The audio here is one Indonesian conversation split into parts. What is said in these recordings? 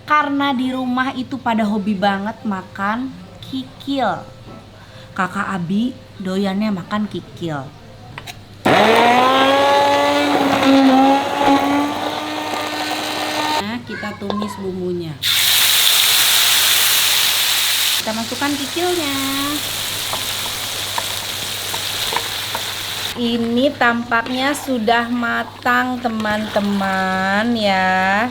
Karena di rumah itu pada hobi banget makan kikil. Kakak Abi doyannya makan kikil. Nah, kita tumis bumbunya. Kita masukkan kikilnya. Ini tampaknya sudah matang, teman-teman ya.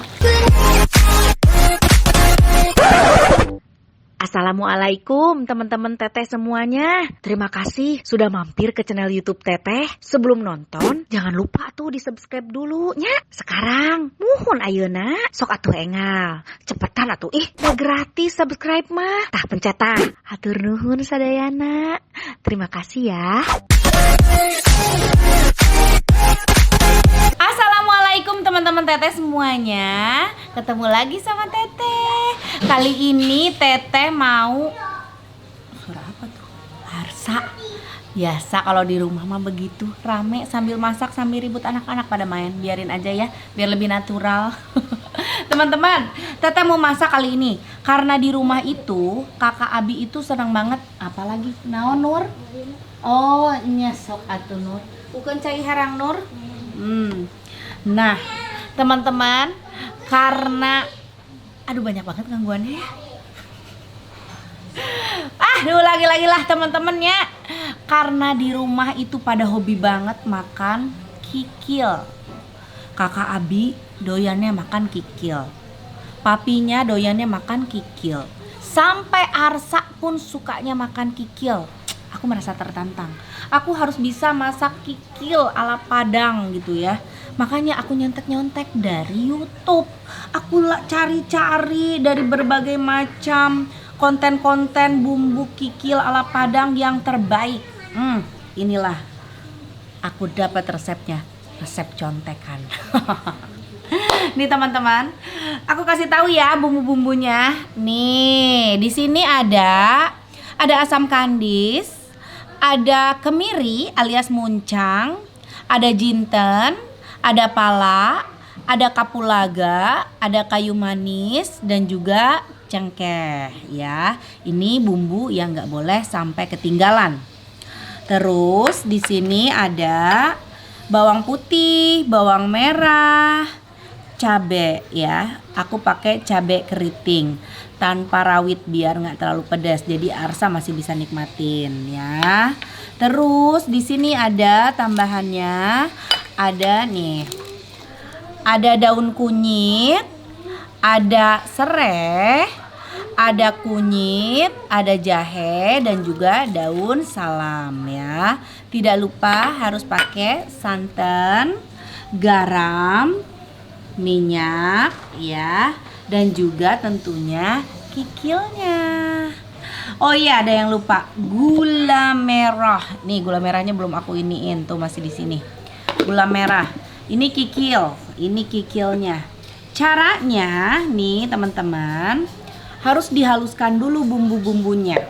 Assalamualaikum teman-teman Teteh semuanya. Terima kasih sudah mampir ke channel YouTube Teteh. Sebelum nonton, jangan lupa tuh di subscribe dulu nya. Sekarang, muhun ayeuna, sok atuh engal. Cepetan atuh, udah gratis subscribe mah. Tah pencet tah. Hatur nuhun sadayana. Terima kasih ya. Assalamualaikum teman-teman Teteh semuanya. Ketemu lagi sama Teteh. Kali ini Teteh mau suara apa tuh? Harsa. Biasa kalau di rumah mah begitu, rame sambil masak sambil ribut anak-anak pada main. Biarin aja ya, biar lebih natural. Teman-teman, Teteh mau masak kali ini karena di rumah itu kakak Abi itu senang banget. Apalagi naon Nur? Oh, nyesok atuh Nur. Bukan cai herang Nur. Nah, teman-teman, karena aduh banyak banget gangguannya ya. Lagi-lagi lah teman-teman ya. Karena di rumah itu pada hobi banget makan kikil. Kakak Abi doyannya makan kikil. Papinya doyannya makan kikil. Sampai Arsa pun sukanya makan kikil. Aku merasa tertantang. Aku harus bisa masak kikil ala Padang gitu ya. Makanya aku nyontek-nyontek dari YouTube. Aku cari-cari dari berbagai macam konten-konten bumbu kikil ala Padang yang terbaik. Inilah aku dapat resepnya, resep contekan. Nih teman-teman, aku kasih tahu ya bumbu-bumbunya. Nih, di sini ada asam kandis, ada kemiri alias muncang, ada jinten, ada pala, ada kapulaga, ada kayu manis dan juga cengkeh ya. Ini bumbu yang nggak boleh sampai ketinggalan. Terus di sini ada bawang putih, bawang merah, cabe ya. Aku pakai cabe keriting tanpa rawit biar nggak terlalu pedas. Jadi Arsa masih bisa nikmatin ya. Terus di sini ada tambahannya. Ada nih. Ada daun kunyit, ada serai, ada kunyit, ada jahe dan juga daun salam ya. Tidak lupa harus pakai santan, garam, minyak ya, dan juga tentunya kikilnya. Oh iya, ada yang lupa, gula merah. Nih gula merahnya belum aku iniin, tuh masih di sini. Gula merah. Ini kikil, ini kikilnya. Caranya nih teman-teman, harus dihaluskan dulu bumbu-bumbunya.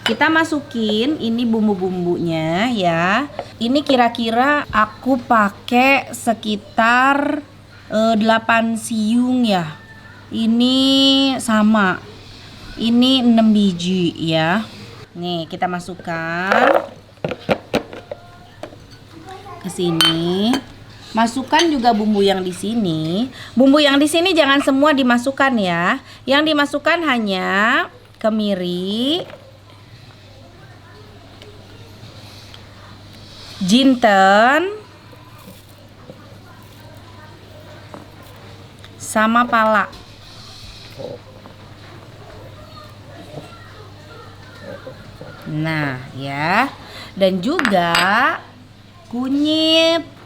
Kita masukin ini bumbu-bumbunya ya. Ini kira-kira aku pakai sekitar 8 siung ya. Ini sama. Ini 6 biji ya. Nih, kita masukkan ke sini. Masukkan juga bumbu yang di sini. Bumbu yang di sini jangan semua dimasukkan ya. Yang dimasukkan hanya kemiri, jinten, sama pala. Nah, ya. Dan juga kunyit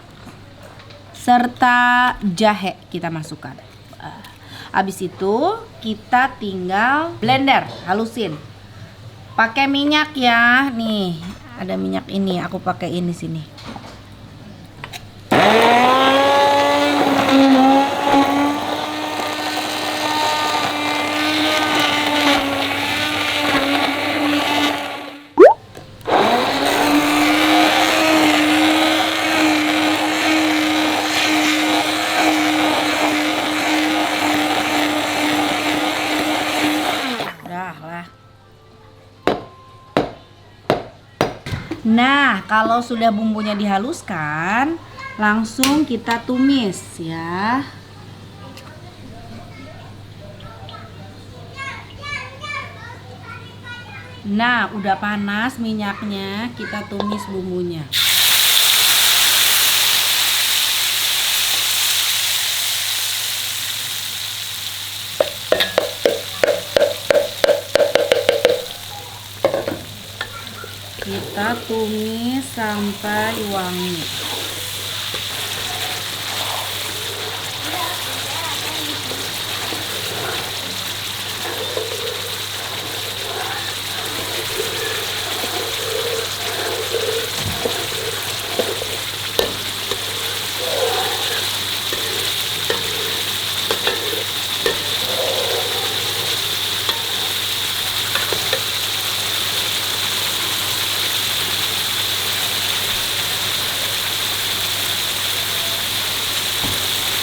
serta jahe kita masukkan. Habis itu kita tinggal blender, halusin. Pakai minyak ya. Nih, ada minyak ini, aku pakai ini sini. Nah, kalau sudah bumbunya dihaluskan, langsung kita tumis ya. Nah, udah panas minyaknya, kita tumis bumbunya. Kita tumis sampai wangi.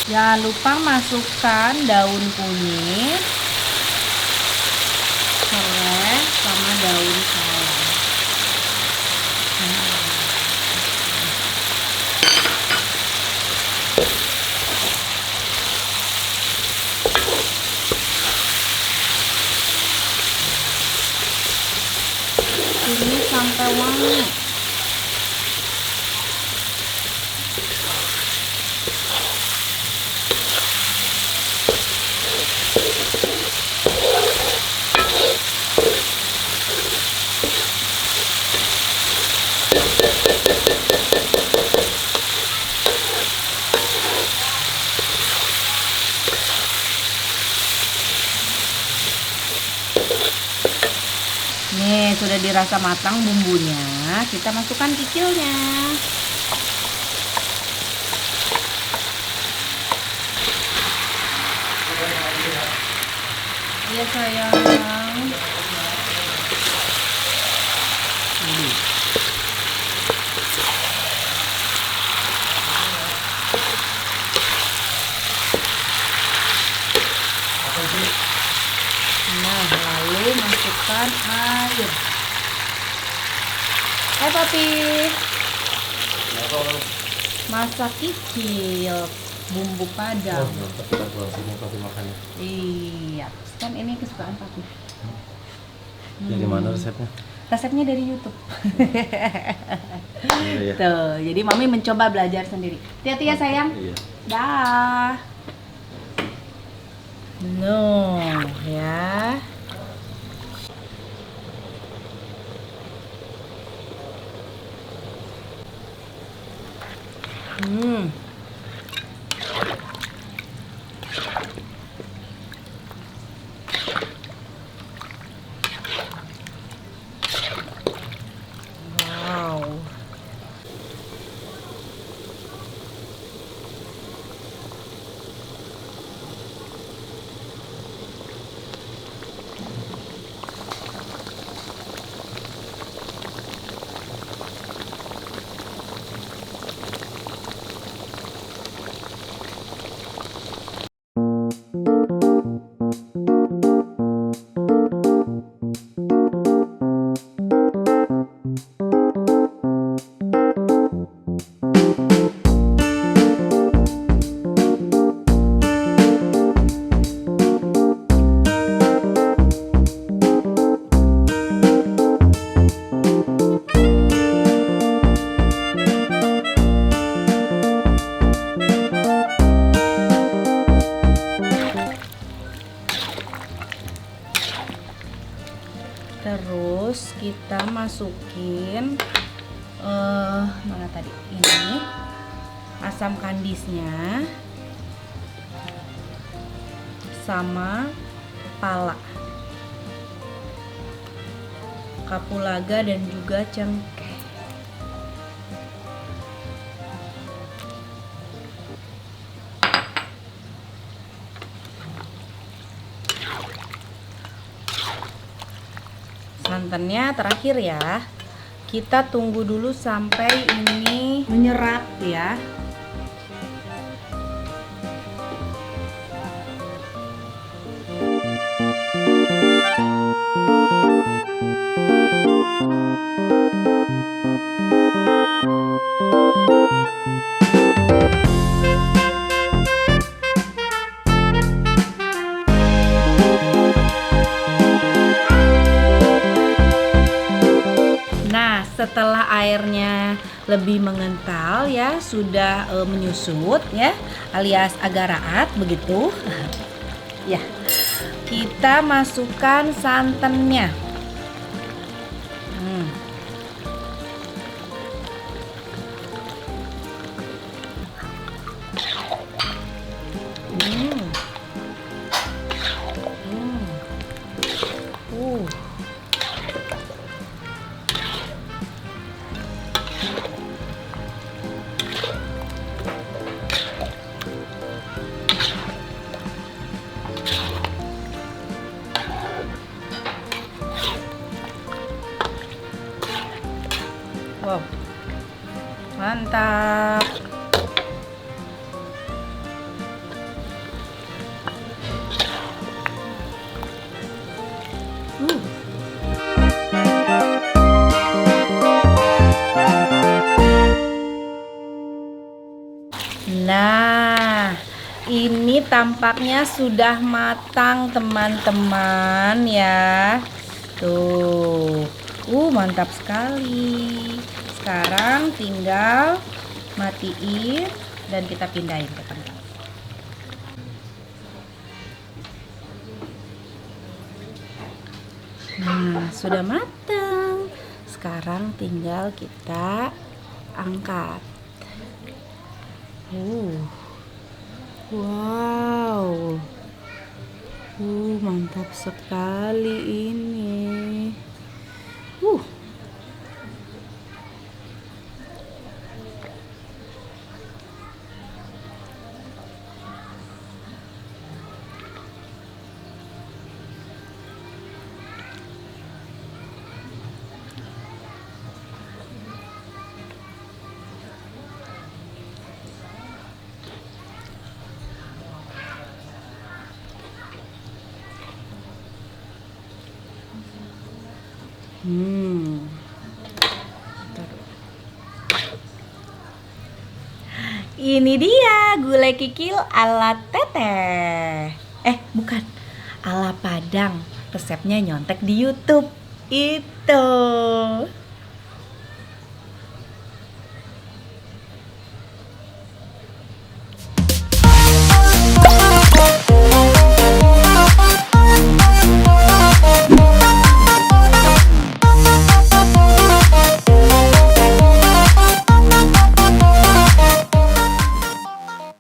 Jangan lupa masukkan daun kunyit, serai, sama daun salam. Tumis sampai wangi. Nih, sudah dirasa matang bumbunya, kita masukkan kikilnya. Iya sayang. Nah, lalu masukkan air. Hai papi, masak kikil bumbu padang. Iya, kan ini kesukaan papi. Dari mana resepnya? Resepnya dari YouTube. Iya, ya. Tuh, jadi mami mencoba belajar sendiri. Hati-hati ya sayang. Iya. Dah. No, ya. Hmm. Wow. Terus kita masukin mana tadi? Ini asam kandisnya sama pala, kapulaga dan juga cengkeh. Santannya terakhir ya. Kita tunggu dulu sampai ini menyerap ya. setelah airnya lebih mengental ya, sudah menyusut ya, alias agak raat begitu. Ya, kita masukkan santannya. Wow, mantap. Nah, ini tampaknya sudah matang teman-teman ya. Tuh, mantap sekali. Sekarang tinggal matiin dan kita pindahin ke tempat. Nah, sudah matang. Sekarang tinggal kita angkat. Wow. Mantap sekali ini. Ini dia gulai kikil ala teteh. Bukan, ala Padang. Resepnya nyontek di YouTube. Itu.